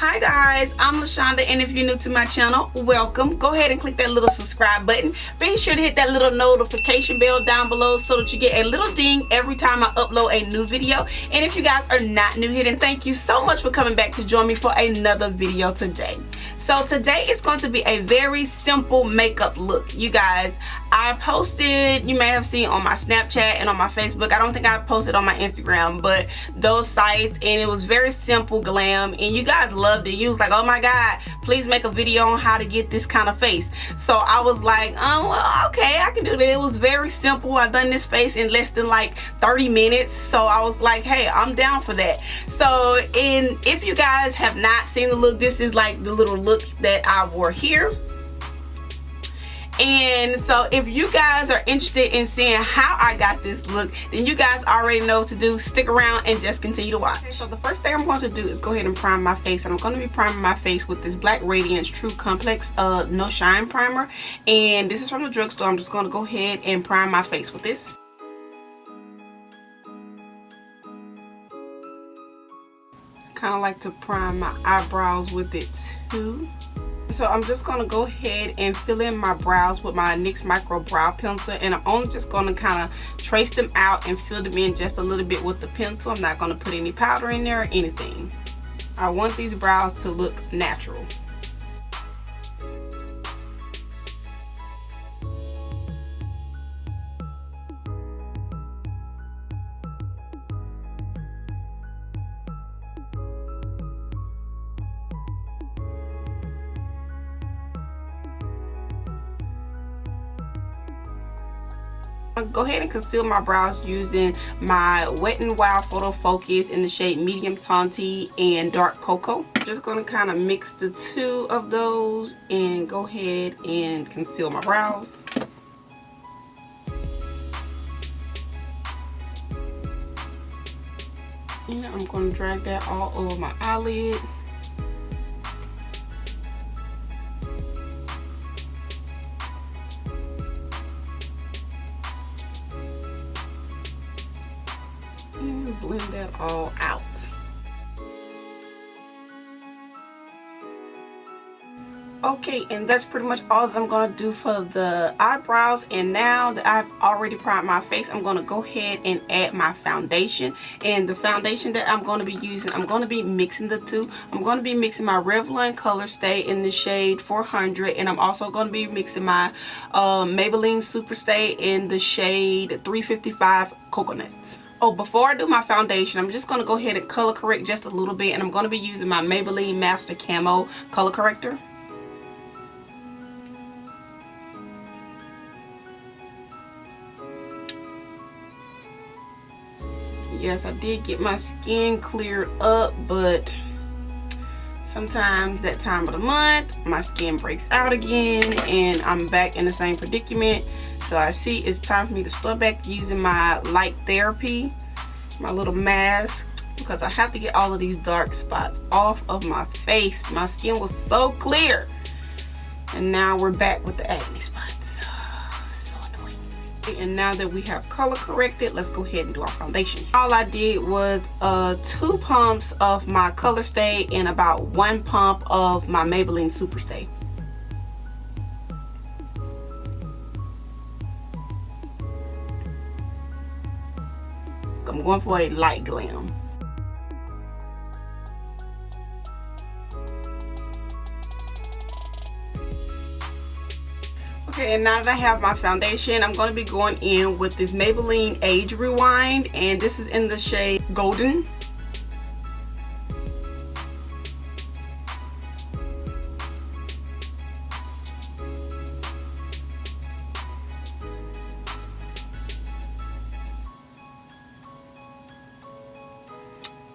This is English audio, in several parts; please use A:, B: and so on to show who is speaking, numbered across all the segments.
A: Hi guys, I'm LaShonda, and if you're new to my channel, welcome. Go ahead and click that little subscribe button. Be sure to hit that little notification bell down below so that you get a little ding every time I upload a new video. And if you guys are not new here, then thank you so much for coming back to join me for another video today. So today is going to be a very simple makeup look. You guys, I posted, you may have seen on my Snapchat and on my Facebook. I don't think I posted on my Instagram, but those sites, and it was very simple glam, and you guys loved it. You was like, oh my god, please make a video on how to get this kind of face. So I was like, oh well, okay, I can do that. It was very simple. I done this face in less than like 30 minutes, so I was like, hey, I'm down for that. So if you guys have not seen the look, this is like the little look that I wore here. And so if you guys are interested in seeing how I got this look, then you guys already know what to do. Stick around and just continue to watch. Okay, so the first thing I'm going to do is go ahead and prime my face, and I'm going to be priming my face with this black Radiance True Complex No Shine primer, and this is from the drugstore. I'm just going to go ahead and prime my face with this. Kind of like to prime my eyebrows with it too. So I'm just going to go ahead and fill in my brows with my NYX Micro Brow Pencil, and I'm only just going to kind of trace them out and fill them in just a little bit with the pencil. I'm not going to put any powder in there or anything. I want these brows to look natural. Go ahead and conceal my brows using my Wet n Wild Photo Focus in the shade Medium Tawny and Dark KoKo. I'm just going to kind of mix the two of those and go ahead and conceal my brows. And I'm going to drag that all over my eyelid. And blend that all out. Okay, and that's pretty much all that I'm going to do for the eyebrows. And now that I've already primed my face, I'm going to go ahead and add my foundation. And the foundation that I'm going to be using, I'm going to be mixing the two. I'm going to be mixing my Revlon ColorStay in the shade 400, and I'm also going to be mixing my Maybelline SuperStay in the shade 355 Coconut. Oh, before I do my foundation, I'm just going to go ahead and color correct just a little bit, and I'm going to be using my Maybelline Master Camo color corrector. Yes, I did get my skin cleared up, but sometimes that time of the month my skin breaks out again and I'm back in the same predicament. So I see it's time for me to start back using my Light Therapy, my little mask, because I have to get all of these dark spots off of my face. My skin was so clear, and now we're back with the acne spots. So annoying. And now that we have color corrected, let's go ahead and do our foundation. All I did was 2 pumps of my ColorStay and about 1 pump of my Maybelline SuperStay. I'm going for a light glam. Okay, and now that I have my foundation, I'm going to be going in with this Maybelline Age Rewind, and this is in the shade Golden.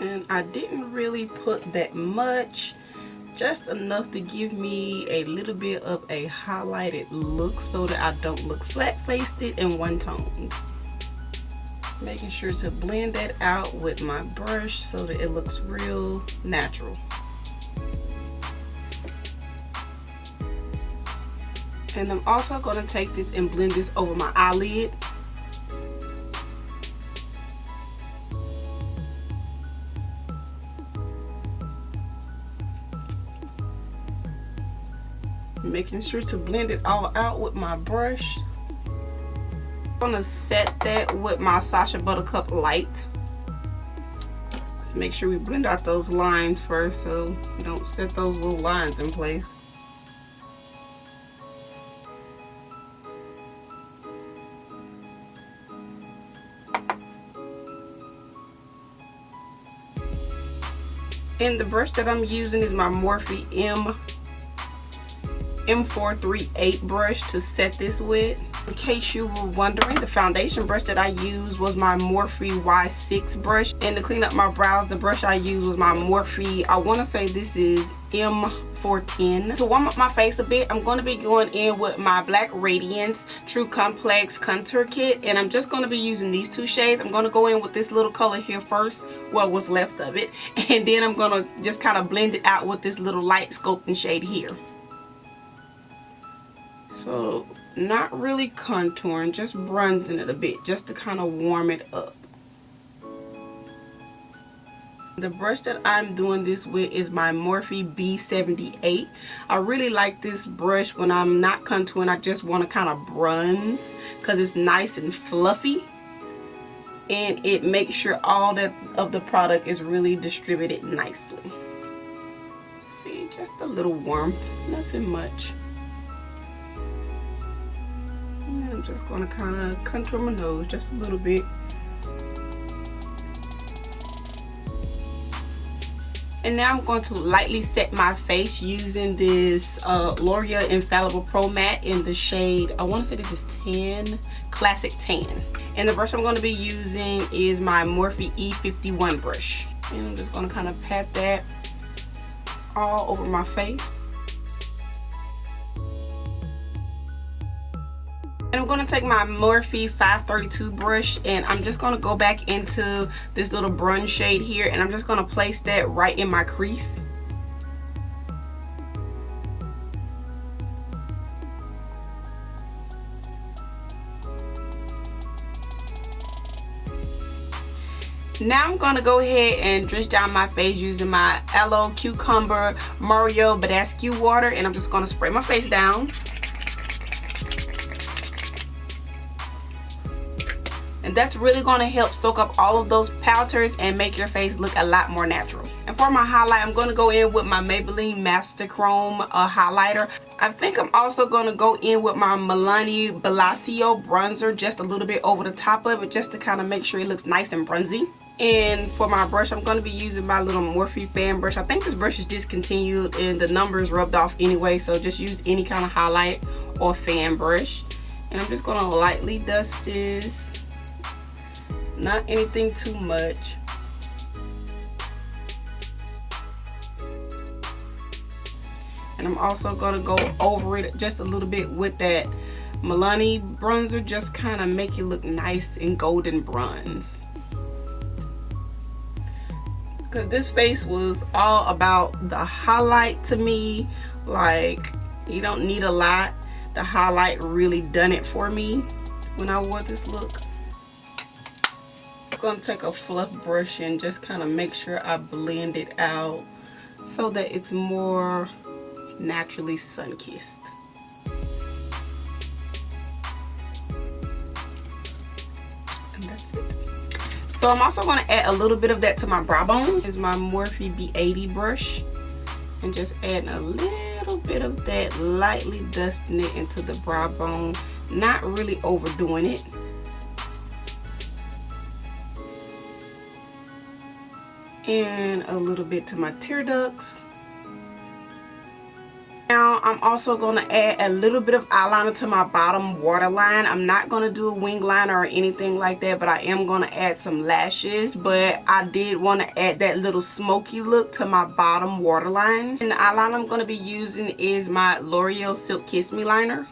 A: And I didn't really put that much, just enough to give me a little bit of a highlighted look so that I don't look flat-faced and one tone. Making sure to blend that out with my brush so that it looks real natural. And I'm also going to take this and blend this over my eyelid. Making sure to blend it all out with my brush. I'm gonna set that with my Sacha Buttercup Light. Let's make sure we blend out those lines first so we don't set those little lines in place. And the brush that I'm using is my Morphe M438 brush to set this with. In case you were wondering, the foundation brush that I used was my Morphe Y6 brush. And to clean up my brows, the brush I used was my Morphe, I want to say this is M410. To warm up my face a bit, I'm going to be going in with my Black Radiance True Complex Contour Kit. And I'm just going to be using these two shades. I'm going to go in with this little color here first, well, what's left of it. And then I'm going to just kind of blend it out with this little light sculpting shade here. So, not really contouring, just bronzing it a bit, just to kind of warm it up. The brush that I'm doing this with is my Morphe B78. I really like this brush when I'm not contouring. I just want to kind of bronze because it's nice and fluffy. And it makes sure all that of the product is really distributed nicely. See, just a little warmth, nothing much. I'm just going to kind of contour my nose just a little bit. And now I'm going to lightly set my face using this L'Oreal Infallible Pro Matte in the shade, I want to say this is 10, Classic Tan. And the brush I'm going to be using is my Morphe E51 brush. And I'm just going to kind of pat that all over my face. And I'm going to take my Morphe 532 brush and I'm just going to go back into this little bronze shade here and I'm just going to place that right in my crease. Now I'm going to go ahead and drench down my face using my Aloe Cucumber Mario Badescu water and I'm just going to spray my face down. And that's really going to help soak up all of those powders and make your face look a lot more natural. And for my highlight, I'm going to go in with my Maybelline Master Chrome highlighter. I think I'm also going to go in with my Milani Bellissimo bronzer just a little bit over the top of it just to kind of make sure it looks nice and bronzy. And for my brush, I'm going to be using my little Morphe fan brush. I think this brush is discontinued and the numbers rubbed off anyway, so just use any kind of highlight or fan brush. And I'm just going to lightly dust this. Not anything too much. And I'm also going to go over it just a little bit with that Milani bronzer, just kind of make it look nice and golden bronze. Because this face was all about the highlight to me. Like, you don't need a lot. The highlight really done it for me when I wore this look. I'm going to take a fluff brush and just kind of make sure I blend it out so that it's more naturally sun-kissed. And that's it. So I'm also going to add a little bit of that to my brow bone. This is my Morphe B80 brush and just add a little bit of that, lightly dusting it into the brow bone, not really overdoing it. And a little bit to my tear ducts. Now I'm also going to add a little bit of eyeliner to my bottom waterline. I'm not going to do a wing liner or anything like that, but I am going to add some lashes. But I did want to add that little smoky look to my bottom waterline. And the eyeliner I'm going to be using is my L'Oreal Silk Kiss Me liner.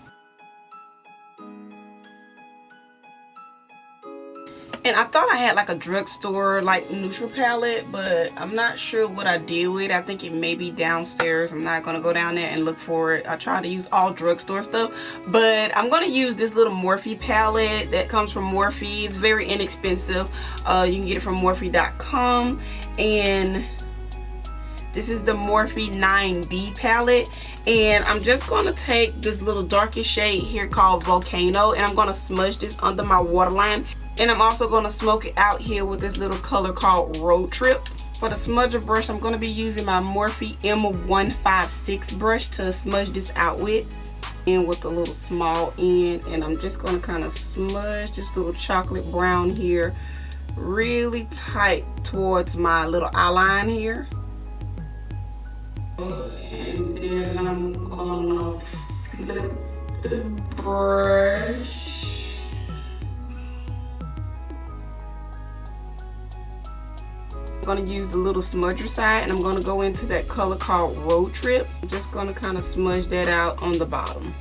A: And I thought I had like a drugstore like neutral palette, but I'm not sure what I did with it. I think it may be downstairs. I'm not going to go down there and look for it. I try to use all drugstore stuff, but I'm going to use this little Morphe palette that comes from Morphe. It's very inexpensive. You can get it from Morphe.com, and This is the Morphe 9B palette, and I'm just going to take this little darkest shade here called Volcano, and I'm going to smudge this under my waterline. And I'm also going to smoke it out here with this little color called Road Trip. For the smudger brush, I'm going to be using my Morphe M156 brush to smudge this out with. And with a little small end. And I'm just going to kind of smudge this little chocolate brown here really tight towards my little eyeline here. And then I'm going to flip the brush. I'm going to use the little smudger side, and I'm going to go into that color called Road Trip. I'm just going to kind of smudge that out on the bottom.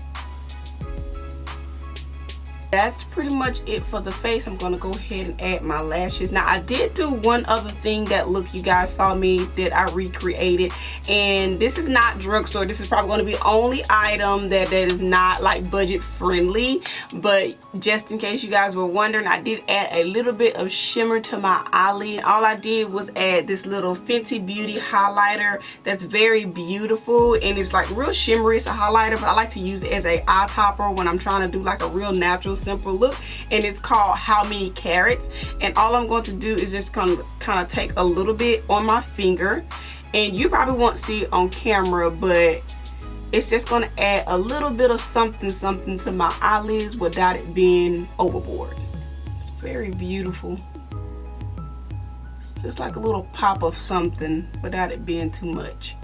A: That's pretty much it for the face. I'm going to go ahead and add my lashes. Now, I did do one other thing that look you guys saw me that I recreated, and this is not drugstore. This is probably going to be the only item that is not like budget friendly, but just in case you guys were wondering, I did add a little bit of shimmer to my eyelid. All I did was add this little Fenty Beauty highlighter that's very beautiful, and it's like real shimmery. It's a highlighter, but I like to use it as a eye topper when I'm trying to do like a real natural simple look, and it's called How Many Carats. And all I'm going to do is just kind of take a little bit on my finger, and you probably won't see it on camera, but it's just going to add a little bit of something to my eyelids without it being overboard. It's very beautiful. It's just like a little pop of something without it being too much.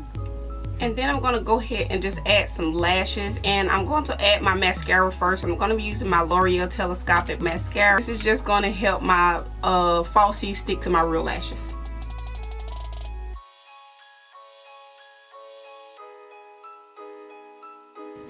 A: And then I'm going to go ahead and just add some lashes, and I'm going to add my mascara first. I'm going to be using my L'Oreal Telescopic Mascara. This is just going to help my falsies stick to my real lashes.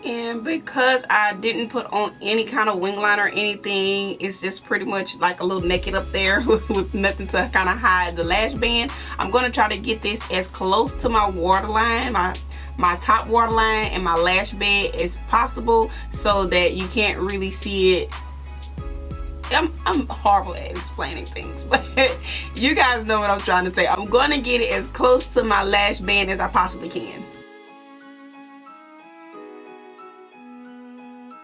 A: And because I didn't put on any kind of wing liner or anything, it's just pretty much like a little naked up there with nothing to kind of hide the lash band. I'm going to try to get this as close to my waterline, my top waterline and my lash bed as possible, so that you can't really see it. I'm horrible at explaining things, but you guys know what I'm trying to say. I'm going to get it as close to my lash band as I possibly can.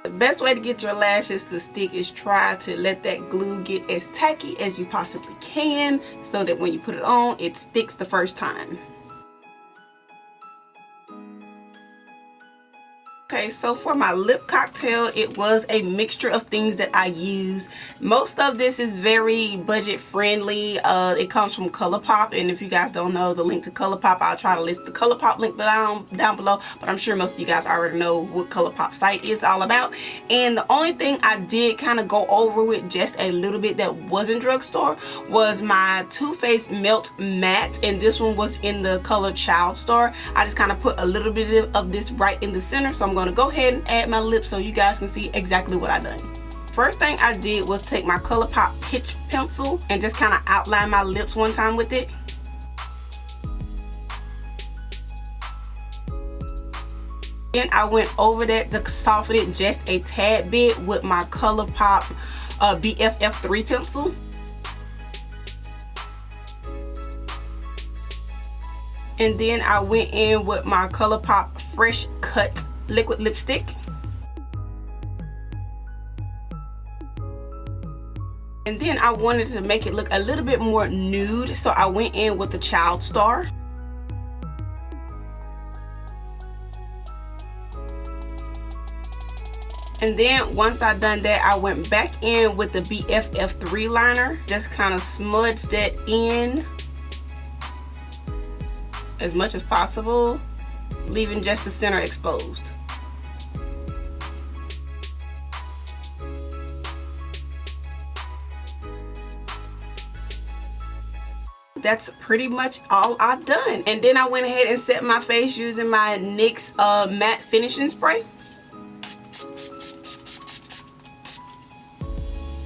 A: The best way to get your lashes to stick is try to let that glue get as tacky as you possibly can, so that when you put it on, it sticks the first time. Okay, so for my lip cocktail, it was a mixture of things that I use. Most of this is very budget friendly. It comes from Colourpop, and if you guys don't know the link to Colourpop, I'll try to list the Colourpop link down below, but I'm sure most of you guys already know what Colourpop site is all about. And the only thing I did kind of go over with just a little bit that wasn't drugstore was my Too Faced Melt Matte, and this one was in the color Child Star. I just kind of put a little bit of this right in the center, so I'm going to go ahead and add my lips so you guys can see exactly what I done. First thing I did was take my Colourpop Pitch Pencil and just kind of outline my lips one time with it. Then I went over that to soften it just a tad bit with my Colourpop BFF3 pencil. And then I went in with my Colourpop Fresh Cut liquid lipstick. And then I wanted to make it look a little bit more nude, so I went in with the Child Star. And then once I done that, I went back in with the BFF3 liner. Just kind of smudge that in as much as possible, leaving just the center exposed. That's pretty much all I've done. And then I went ahead and set my face using my NYX matte finishing spray.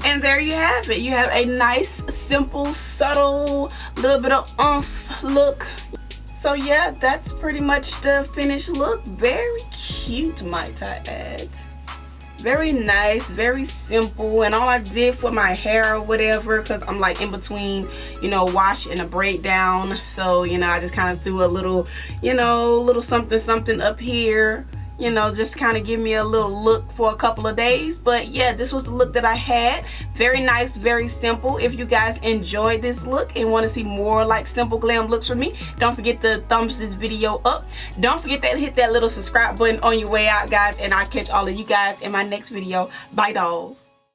A: And there you have it. You have a nice, simple, subtle, little bit of oomph look. So yeah, that's pretty much the finished look. Very cute, might I add. Very nice, very simple, and all I did for my hair or whatever, because I'm like in between, you know, wash and a braid down, so you know, I just kind of threw a little, you know, little something something up here, you know, just kind of give me a little look for a couple of days. But yeah, this was the look that I had. Very nice, very simple. If you guys enjoyed this look and want to see more like Simple Glam looks from me, don't forget to thumbs this video up. Don't forget to hit that little subscribe button on your way out, guys, and I'll catch all of you guys in my next video. Bye, dolls.